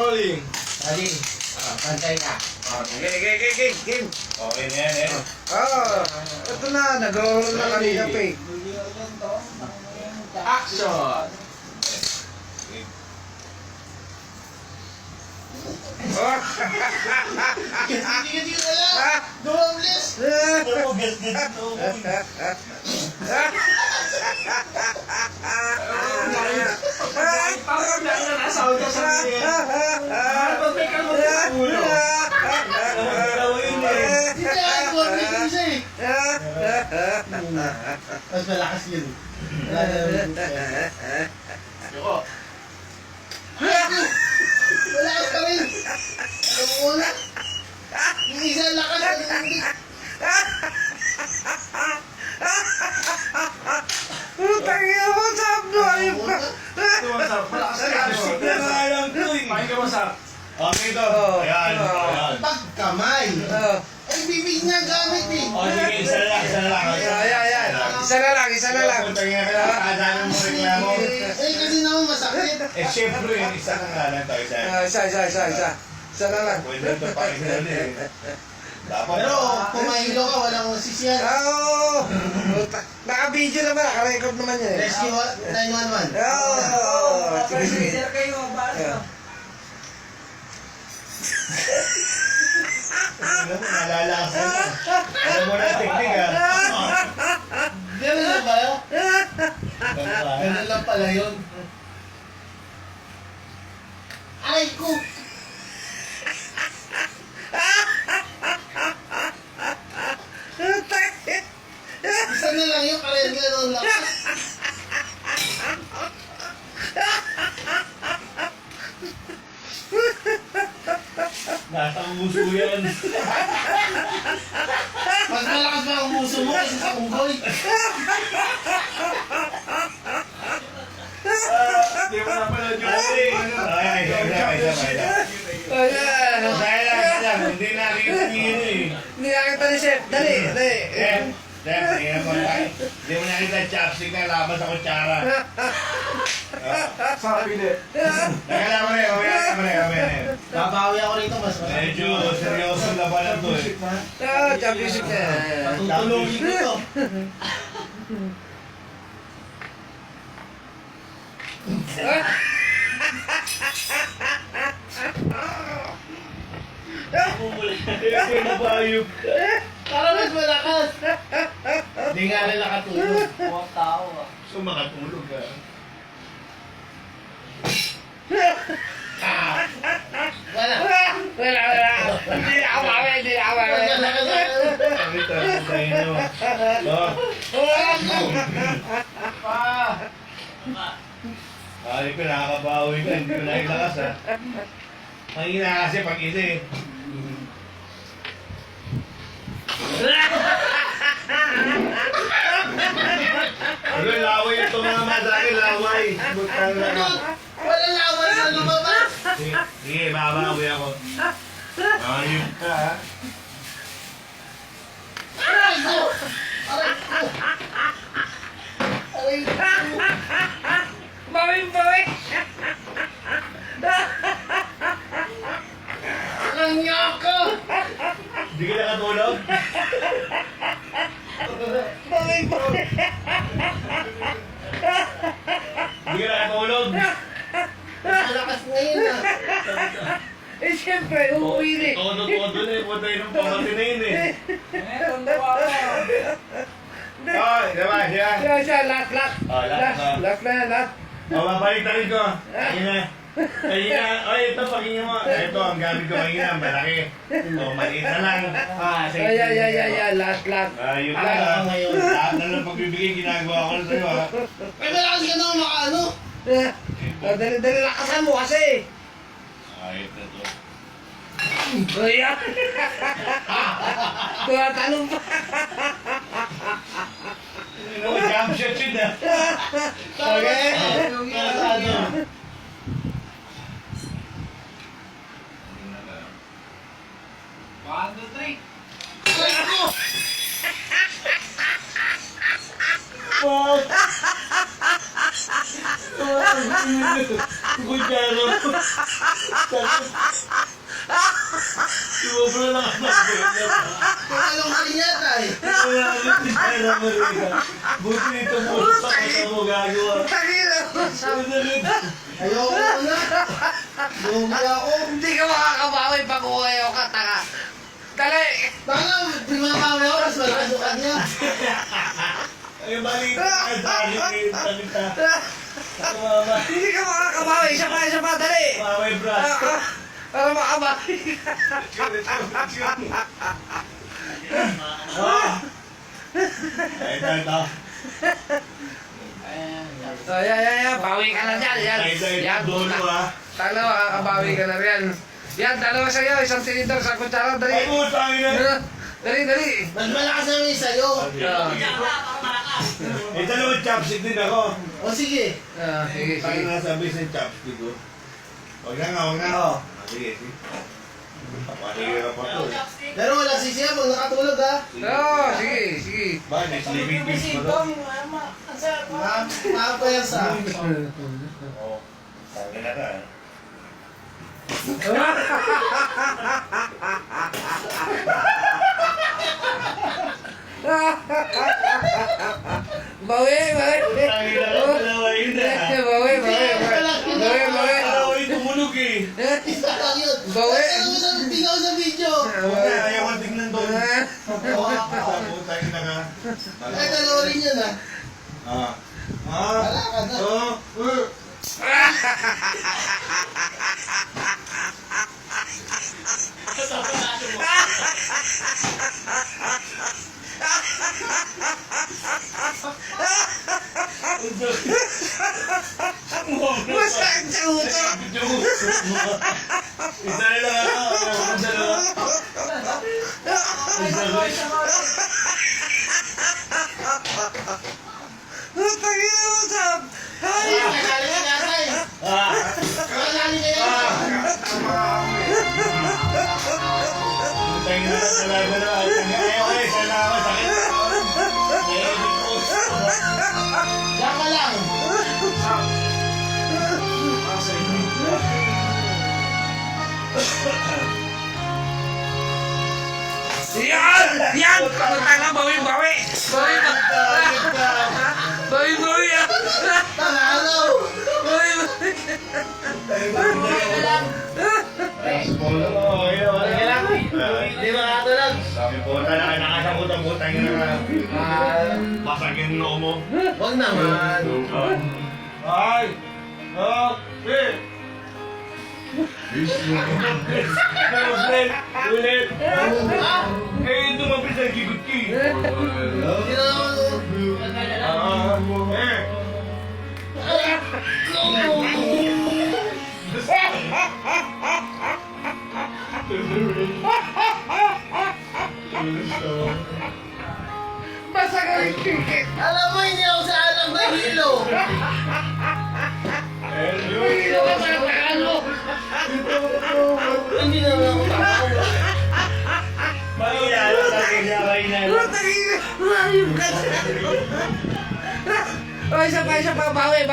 rolling. Aling, pantay na. Game. Okay na yan eh. Ito na, nag-roll na kanina pa eh. Action. Hindi na lang! Dumamlis! Pero gas-gas ito. Parang nasa ka sa niya. Ba't may kalmang sa ulo? Hindi na! Dumamlis yun siya eh! Mas malakas yun. Yoko. Malakas ka rin! Alam mo na! Yung isa lakas, hindi. Tangina mo, sabdo! Ayun ka! Ito masarap. Malakas ka lang. Pahin ka masarap. Okay ito. Ayan. Ayan. Pagkamay! Ay, bibig niya gamit eh! O sige, isa lang. Ayan. Isa na lang. Puntang nga ka, kakasanin mo reklamo. Eh, kasi naman masakit. Eh, syempre, isa na nga lang tayo sa... Isa na lang. Pwede ito pakisalan eh. Dapat. Pero, pumahilo ka, walang sisiyan. Oo! Naka-video naman, naka-record naman yan eh. Rescue 911. Oo! Sige. Alam mo, naalala ka sa'yo. Alam mo na ang teknik ah. Ganun lang ba yun? Ganun lang pala yun. Ay ko! Isa na lang yun, kaya ganun lang. Nasa uso yan. Mas malakas ba ang muso mo kasi sa unggoy? Hindi mo napanood yung Ay, isa lang. Hindi nakikita niyo yun eh. Hindi nakita ni Chef. Dali. Tingnan mo tayo. Hindi mo nakita yung chopstick na laban sa kutsara. Sa pili. Nakalaman na yun, mamaya. Babawi ako rito, mas malakas. Medyo seryoso labanan to eh. Championship na yan. Patutulungin ko to. Nabayog ka. Para mas malakas. Hindi nga na nakatulog. Mukhang tao ah. So makatulog ka. Wala. Hindi na ako mawi. Pakita sa inyo. Kali ko nakakabawi ka, hindi ko nakilakas ha. Mahina kasi pag isa eh. Ano laway ito mga madami, laway. Butang na. Wala lawan sa lumabas. Sige, babawi ako. Ayun ka ha. Aray ko! Aray ko! Aray ko! Bawi. Alam niyo ako! Hindi ka nakatulog? Hindi ka nakatulog? Malakas ngayon ah. Eh, siyempre, uuwi rin. Todo na eh, puto yun ang pamati na yun eh. Meron na ako. Oh, diba siya? Siya, last. Last na yan, last. O, babalik na rin ko. Kanina, ito, pakinggan mo. Ito, ang gamit ko kanina, malaki. O, maliit na lang. Sige. Ay, last. Ayun na. Lahat na lang pagbibigay, ginagawa ko na sa'yo ha. Ay, malakas ka naman makaano. Dali, lakasan mo kasi. Ayun na to. Ayan. Tumatanong pa. Ano, jump shot yun ah. Okay. Ano? 1, 2, 3. Aray ko! kunyara mo. Sumobra na ka ng kunyara. Anong mali yata eh. Wala ka kunyara mo rin. Buti nito mo sa kata mo gagawa. Tangina mo. Ayoko na. Lugi ako. Hindi ka makakabawi pag uwayo ka, tanga. Dali! Baka pinakawi ako, mas malakas yung kanya. Ay, balik ka. Dali, talita. Tumama. Hindi ka makakabawi. Isa pa, dali! Tumama yung brush. Para makabawi ka. Ay, ito. Yan. Bawi ka na dyan. Yan. Yan. Dolo ah. Talo, makakabawi ka na rin. Yan, dalawa sa'yo. Isang tinidor sa kutsara. Ay, Dali. putang ina. Dali. Mas malakas naman yung sa'yo. Eh, dalawang chopstick din ako. O sige. Sige. Paano nasabi sa chopstick ko? Huwag na. Sige. Papahira pa to. Pero wala sisiya pag nakatulog ha. Sige. Bakit? Sleeping pills pa to? Makapayasa. Oo. Sabi na ka. Bawi. Sabi na ka, dalawa yun na. Bawi. Dalawa yung tumunog eh. Isa lang yun. Bawi. Ano mo sa tingnan sa video? Huwag na, ayaw ko tingnan doon. Putang ina ka. Ay, dalawa rin yun ha. Wala ka na. Masakit sa uto. Isa na lang ako. Dalawa. Tangina mo, Sam. Ay! Nakakali ka natay. Nakakali ka yan. Putang ina ka talaga na. Ayaw eh, sana ako. Sakit ako. Diyan ka lang. Yan! Pagkutang na, bawi. Bawi. Tanga alaw. Hindi makatulog. Sabi po, nakasakutang putang ina ka. Basagin yung noo mo. Huwag naman. Ay! Okay! Ulit! Eh, dumapit ang kigot ki. Hindi na naman. Masakit. Alam mo, hindi ako sa alam na hilo. Hilo ka sa ano? Hindi naman ako tao. Mahina sa akin siya, mahina. Tangina. Mayroon ka sa Oh, isa pa. Bawi.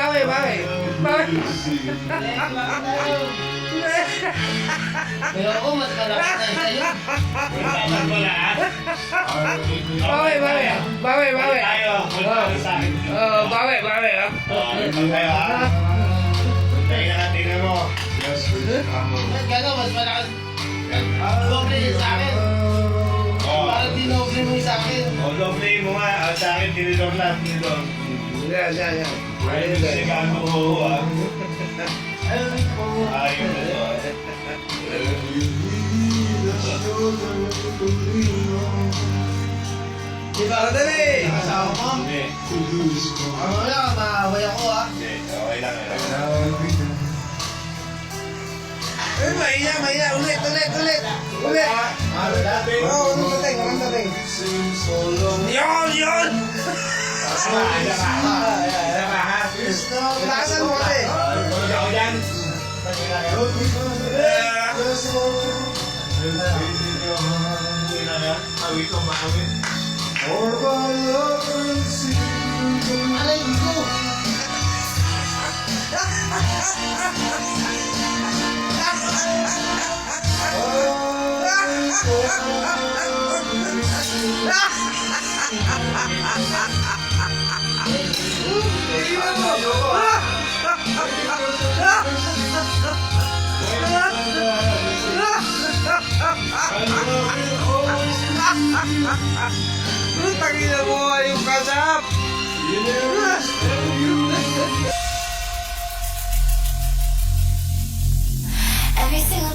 Pero ako, mas malakas na sa'yo. Tama ko na, ha? Bawi. Tayo, punta sa akin. Bawi. Ipag tayo, ha? Tayo na, tingnan mo. Mas gano'n, mas malakas. Doble yun sa akin. Parang dinoble mo yung sa akin. O, doble mo nga. Sa akin, tinidor lang. Yan. Ayun, kasi gago ko, ha? Ayun na to. Di ba? Dali. Kasama ko. Hindi. Wala ka, maaway ako ha. Hindi, okay lang. Mahina. Ulit. Ano dating? Yun! Lakasan mo kasi. Ako dyan. Awit ko, maawit. Alay ko. Tangina mo, yung kasap! Every single